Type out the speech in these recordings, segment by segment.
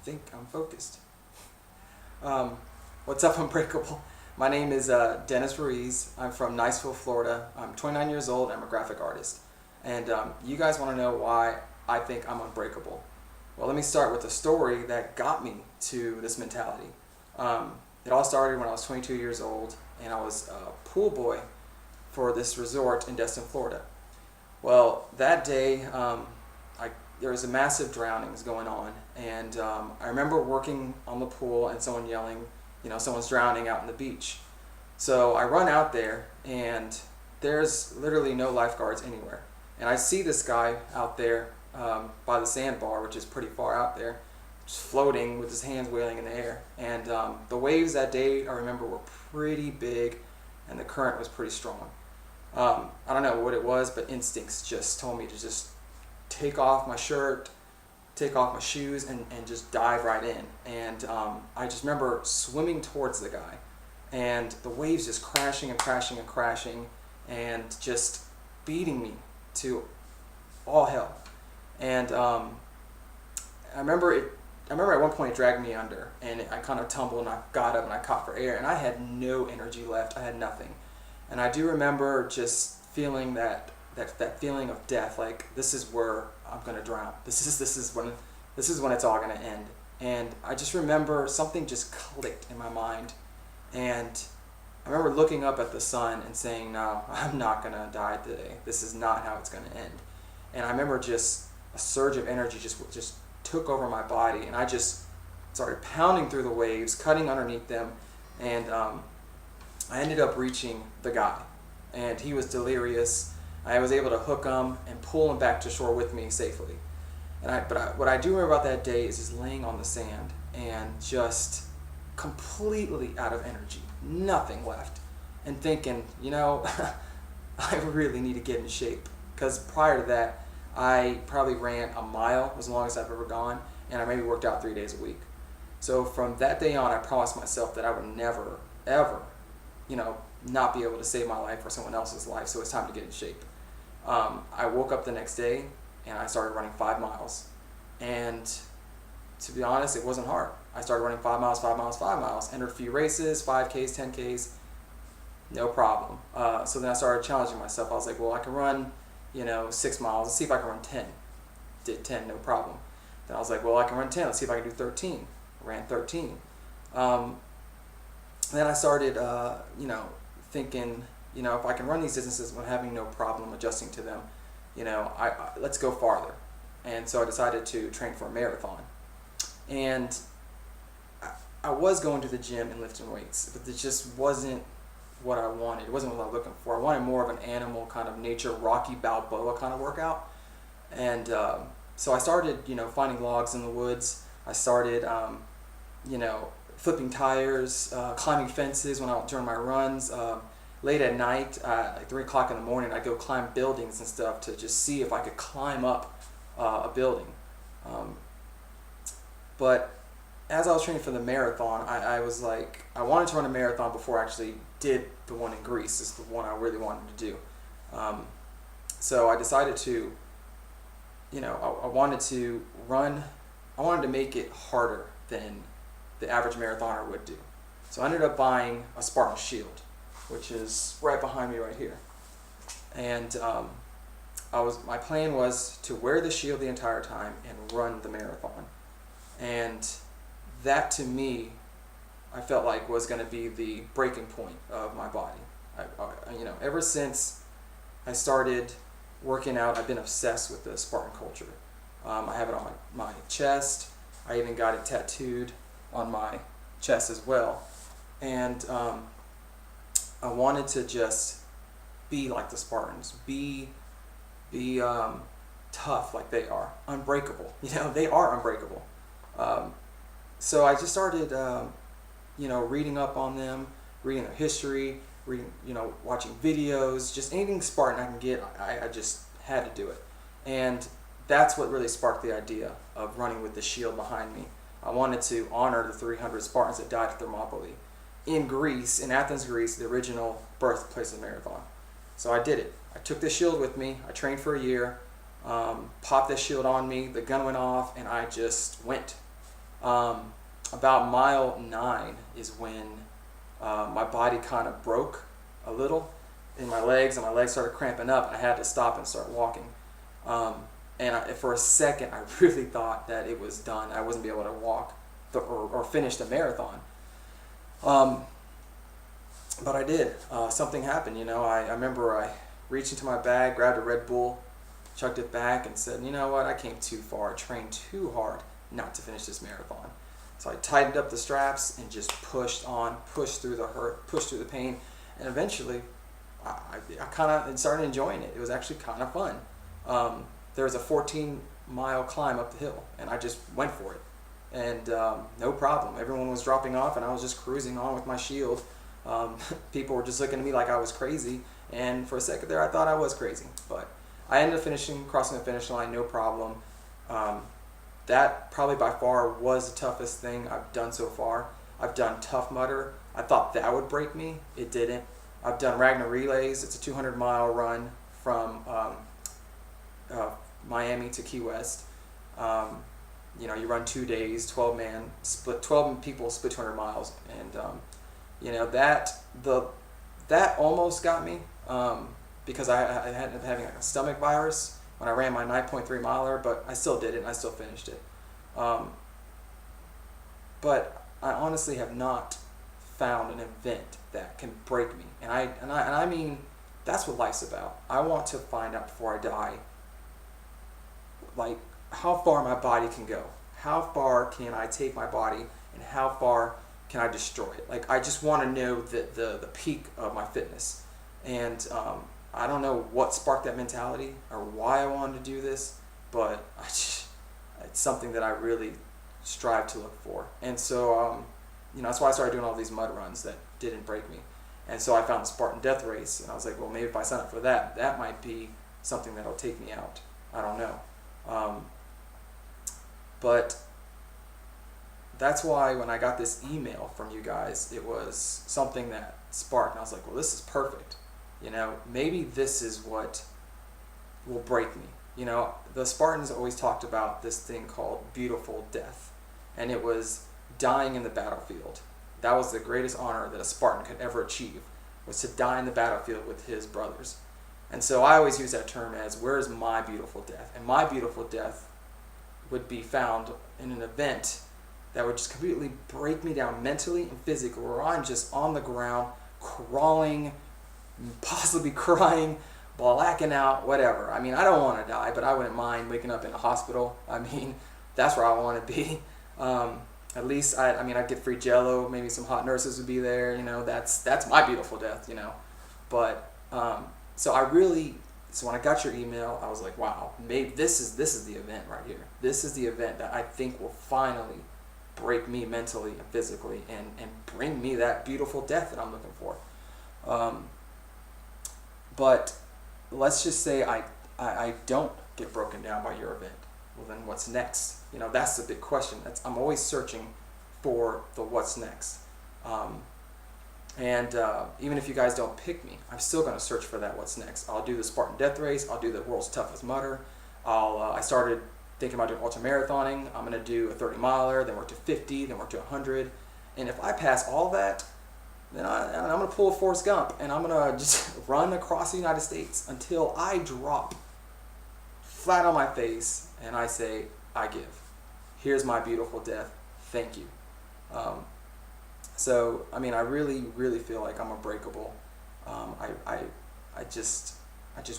think I'm focused. Um, what's up, Unbreakable? My name is Dennis Ruiz. I'm from Niceville, Florida. I'm 29 years old. I'm a graphic artist. And you guys want to know why I think I'm unbreakable. Well, let me start with a story that got me to this mentality. It all started when I was 22 years old, and I was a pool boy for this resort in Destin, Florida. Well, that day, there was a massive drownings going on, and I remember working on the pool and someone yelling, someone's drowning out on the beach. So I run out there, and there's literally no lifeguards anywhere. And I see this guy out there by the sandbar, which is pretty far out there, just floating with his hands wailing in the air. And the waves that day, I remember, were pretty big, and the current was pretty strong. I don't know what it was, but instincts just told me to just take off my shirt, take off my shoes, and just dive right in. And I just remember swimming towards the guy, and the waves just crashing and crashing and crashing, and just beating me to all hell. And I remember at one point it dragged me under, and I kind of tumbled, and I got up and I caught for air, and I had no energy left. I had nothing. And I do remember just feeling that feeling of death, like this is where I'm gonna drown. This is when it's all gonna end. And I just remember something just clicked in my mind, and I remember looking up at the sun and saying, "No, I'm not gonna die today. This is not how it's gonna end." And I remember just a surge of energy just took over my body, and I just started pounding through the waves, cutting underneath them, and I ended up reaching the guy, and he was delirious. I was able to hook him and pull him back to shore with me safely. What I do remember about that day is just laying on the sand and just completely out of energy, nothing left, and thinking, I really need to get in shape, because prior to that, I probably ran a mile, as long as I've ever gone, and I maybe worked out 3 days a week. So from that day on, I promised myself that I would never, ever, not be able to save my life or someone else's life, so it's time to get in shape. I woke up the next day, and I started running 5 miles. And to be honest, it wasn't hard. I started running 5 miles, 5 miles, 5 miles, entered a few races, 5Ks, 10Ks, no problem. So then I started challenging myself. I was like, well, I can run, 6 miles. Let's see if I can run 10. Did 10, no problem. Then I was like, well, I can run 10. Let's see if I can do 13. Ran 13. Then I started, thinking, if I can run these distances when having no problem adjusting to them, let's go farther. And so I decided to train for a marathon. And I was going to the gym and lifting weights, but it just wasn't what I wanted. It wasn't what I was looking for. I wanted more of an animal kind of nature, Rocky Balboa kind of workout. And so I started, finding logs in the woods. I started, flipping tires, climbing fences during my runs. Late at night, like 3 o'clock in the morning, I'd go climb buildings and stuff to just see if I could climb up a building. But as I was training for the marathon, I was like, I wanted to run a marathon before I actually did the one in Greece. This is the one I really wanted to do. So I decided to, I wanted to make it harder than the average marathoner would do. So I ended up buying a Spartan Shield, which is right behind me right here. And my plan was to wear the shield the entire time and run the marathon. And that, to me, I felt like was going to be the breaking point of my body. Ever since I started working out, I've been obsessed with the Spartan culture. I have it on my chest. I even got it tattooed on my chest as well. And I wanted to just be like the Spartans, be tough like they are, unbreakable. They are unbreakable. So I just started, reading up on them, reading their history, watching videos, just anything Spartan I can get. I just had to do it, and that's what really sparked the idea of running with the shield behind me. I wanted to honor the 300 Spartans that died at Thermopylae in Greece, in Athens, Greece, the original birthplace of the marathon. So I did it. I took this shield with me. I trained for a year, popped this shield on me. The gun went off, and I just went. About mile 9 is when my body kind of broke a little in my legs, and my legs started cramping up, and I had to stop and start walking. For a second, I really thought that it was done. I wasn't be able to walk or finish the marathon. But I did. Something happened, I remember I reached into my bag, grabbed a Red Bull, chugged it back, and said, you know what, I came too far. I trained too hard not to finish this marathon. So I tightened up the straps and just pushed on, pushed through the hurt, pushed through the pain, and eventually I kind of started enjoying it. It was actually kind of fun. There was a 14-mile climb up the hill, and I just went for it. And no problem. Everyone was dropping off, and I was just cruising on with my shield. People were just looking at me like I was crazy, and for a second there I thought I was crazy. But I ended up crossing the finish line, no problem. That probably by far was the toughest thing I've done so far. I've done Tough Mudder. I thought that would break me. It didn't. I've done Ragnar Relays. It's a 200-mile run from Miami to Key West. You run 2 days, 12 people split 200 miles, and that almost got me because I ended up having like a stomach virus when I ran my 9.3 miler, but I still did it and I still finished it. But I honestly have not found an event that can break me, and I mean that's what life's about. I want to find out before I die, like, how far my body can go. How far can I take my body, and how far can I destroy it? Like, I just want to know the peak of my fitness. And I don't know what sparked that mentality or why I wanted to do this, but it's something that I really strive to look for. And so, that's why I started doing all these mud runs that didn't break me. And so I found the Spartan Death Race, and I was like, well, maybe if I sign up for that, that might be something that'll take me out. I don't know. But that's why when I got this email from you guys, it was something that sparked, and I was like, well, this is perfect. Maybe this is what will break me. The Spartans always talked about this thing called beautiful death, and it was dying in the battlefield. That was the greatest honor that a Spartan could ever achieve, was to die in the battlefield with his brothers. And so I always use that term as, where's my beautiful death? And my beautiful death would be found in an event that would just completely break me down mentally and physically, where I'm just on the ground, crawling, possibly crying, blacking out, whatever. I mean, I don't want to die, but I wouldn't mind waking up in a hospital. I mean, that's where I want to be. At least, I'd get free Jell-O, maybe some hot nurses would be there, that's my beautiful death, But, so when I got your email, I was like, wow, maybe this is the event right here. This is the event that I think will finally break me mentally and physically and bring me that beautiful death that I'm looking for. But let's just say I don't get broken down by your event. Well, then what's next? That's the big question. I'm always searching for the what's next. Even if you guys don't pick me, I'm still going to search for that what's next. I'll do the Spartan Death Race. I'll do the World's Toughest Mudder. I started thinking about doing ultramarathoning. I'm going to do a 30-miler, then work to 50, then work to 100. And if I pass all that, then I'm going to pull a Forrest Gump, and I'm going to just run across the United States until I drop flat on my face and I say, I give. Here's my beautiful death. Thank you. So, I really, really feel like I'm unbreakable. I just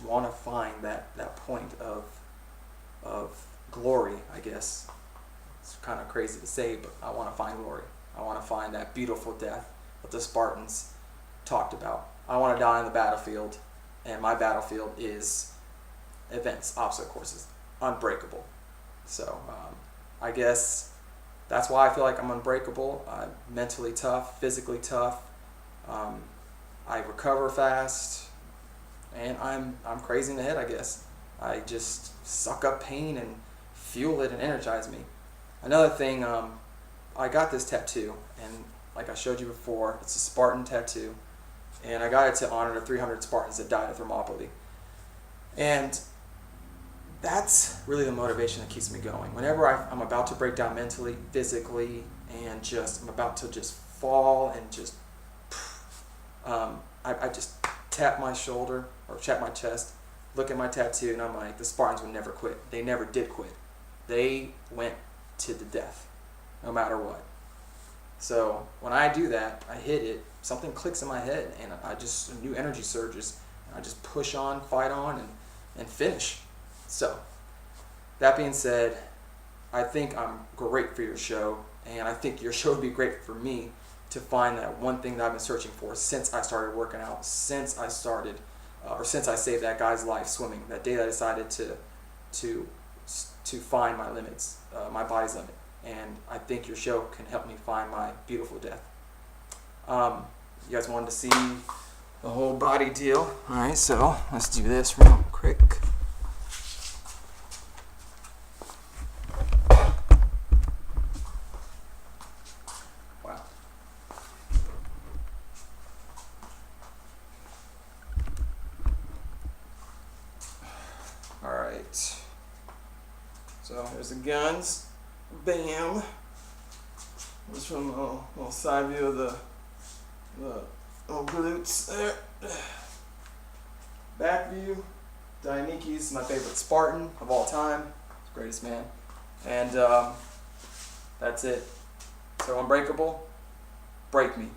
want to find that point of glory, I guess. It's kind of crazy to say, but I want to find glory. I want to find that beautiful death that the Spartans talked about. I want to die on the battlefield, and my battlefield is events, obstacle courses, unbreakable. So, I guess that's why I feel like I'm unbreakable. I'm mentally tough, physically tough. I recover fast, and I'm crazy in the head, I guess. I just suck up pain and fuel it and energize me. Another thing, I got this tattoo, and like I showed you before, it's a Spartan tattoo, and I got it to honor the 300 Spartans that died at Thermopylae. And that's really the motivation that keeps me going. Whenever I'm about to break down mentally, physically, and I'm about to just fall and just, I just tap my shoulder or tap my chest, look at my tattoo, and I'm like, the Spartans would never quit. They never did quit. They went to the death, no matter what. So when I do that, I hit it, something clicks in my head, and a new energy surges. And I just push on, fight on, and finish. So, that being said, I think I'm great for your show, and I think your show would be great for me to find that one thing that I've been searching for since I started working out, since I saved that guy's life swimming, that day that I decided to find my limits, my body's limit. And I think your show can help me find my beautiful death. You guys wanted to see the whole body deal. All right, so let's do this real quick. Wow. All right. So here's the guns. Bam. Just from a little side view of the glutes there. Back view. Dionysius, my favorite Spartan of all time. Greatest man. And that's it. So Unbreakable, break me.